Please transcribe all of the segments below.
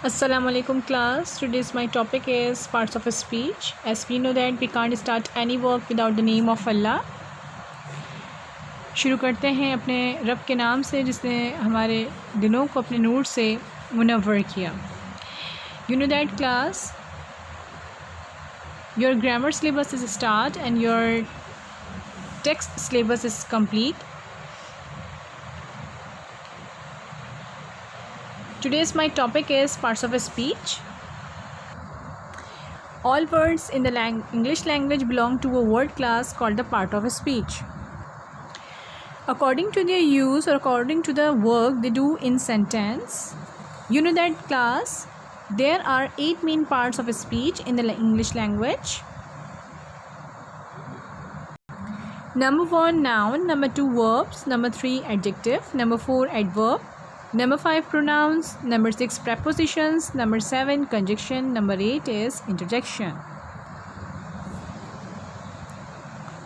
Assalamualaikum class. Today's my topic is parts of a speech. As we know that we can't start any work without the name of Allah. शुरू करते हैं अपने रब के नाम से जिसने हमारे दिलों को अपने नूर से मुनव्वर किया. You know that class, your grammar syllabus is start and your text syllabus is complete. Today's my topic is parts of a speech. All words in the English language belong to a word class called the part of a speech. According to their use or according to the work they do in sentence, you know that class, there are 8 main parts of a speech in the English language. Number 1 noun, number 2 verbs, number 3 adjective, number 4 adverb, number 5 pronouns, number 6 prepositions, number 7 conjunction, number 8 is interjection.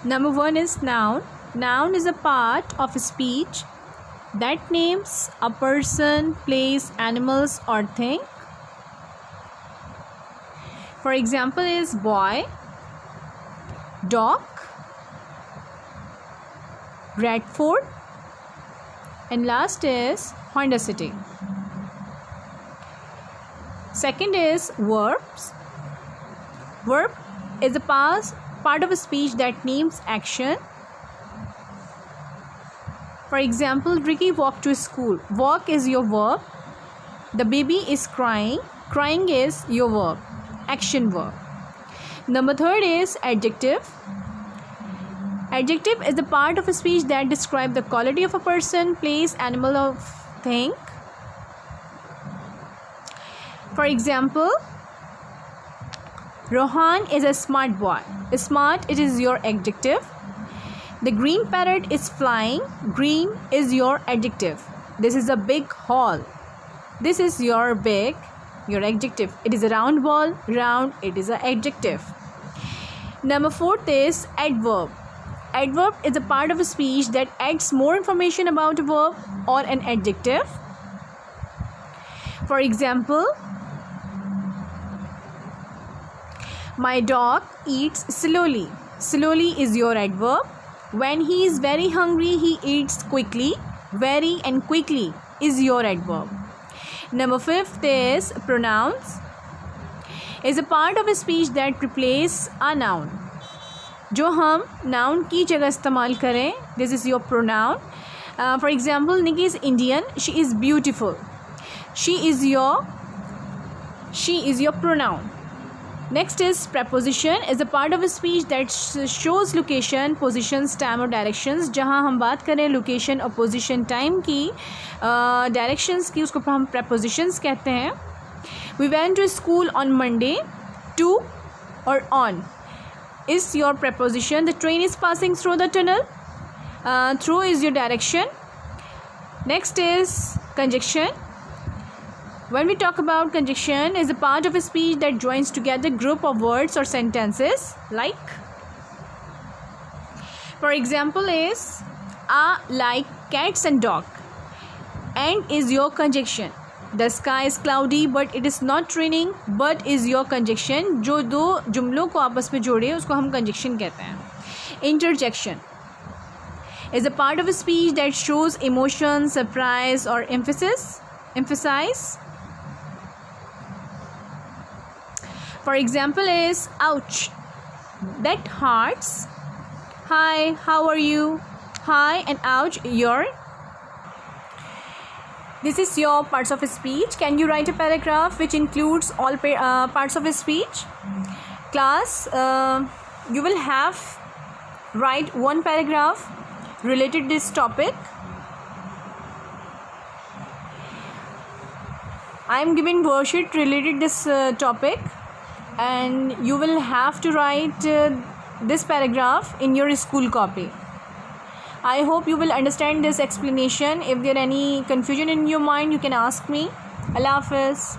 Number 1 is noun. Noun is a part of a speech that names a person, place, animals or thing. For example is boy, dog, Bradford, and last is Honda City. Second is verbs. Verb is a part of a speech that names action. For example, Ricky walked to school. Walk is your verb. The baby is crying. Crying is your verb, action verb. Number 3 is adjective. Adjective is the part of a speech that describes the quality of a person, place, animal or thing. For example, Rohan is a smart boy. Smart, it is your adjective. The green parrot is flying. Green is your adjective. This is a big hall. This is your big, your adjective. It is a round ball. Round, it is an adjective. Number 4 is adverb. Adverb is a part of a speech that adds more information about a verb or an adjective. For example, my dog eats slowly. Slowly is your adverb. When he is very hungry, he eats quickly. Very and quickly is your adverb. Number 5 is pronouns. Is a part of a speech that replaces a noun. जो हम noun की जगह इस्तेमाल करें, this is your pronoun. For example, Nikki is Indian. She is beautiful. She is your pronoun. Next is preposition. Is a part of a speech that shows location, positions, time or directions. जहाँ हम बात करें location और position, time की, directions की, उसको हम prepositions कहते हैं. We went to school on Monday. To or on is your preposition. The train is passing through the tunnel. Through is your direction. Next is conjunction. When we talk about conjunction, is a part of a speech that joins together group of words or sentences. Like, for example is like cats and dog. And is your conjunction. The sky is cloudy but it is not raining. But is your conjunction. जो दो जुमलों को आपस में जोड़े उसको हम conjunction कहते हैं. Interjection is a part of a speech that shows emotion, surprise or emphasize. For example is ouch, that hurts. Hi, how are you? Hi and ouch, your. This is your parts of a speech. Can you write a paragraph which includes all parts of a speech? Class, you will have write one paragraph related to this topic. I am giving worksheet related this topic, and you will have to write this paragraph in your school copy. I hope you will understand this explanation. If there any confusion in your mind, you can ask me. Allah Hafiz.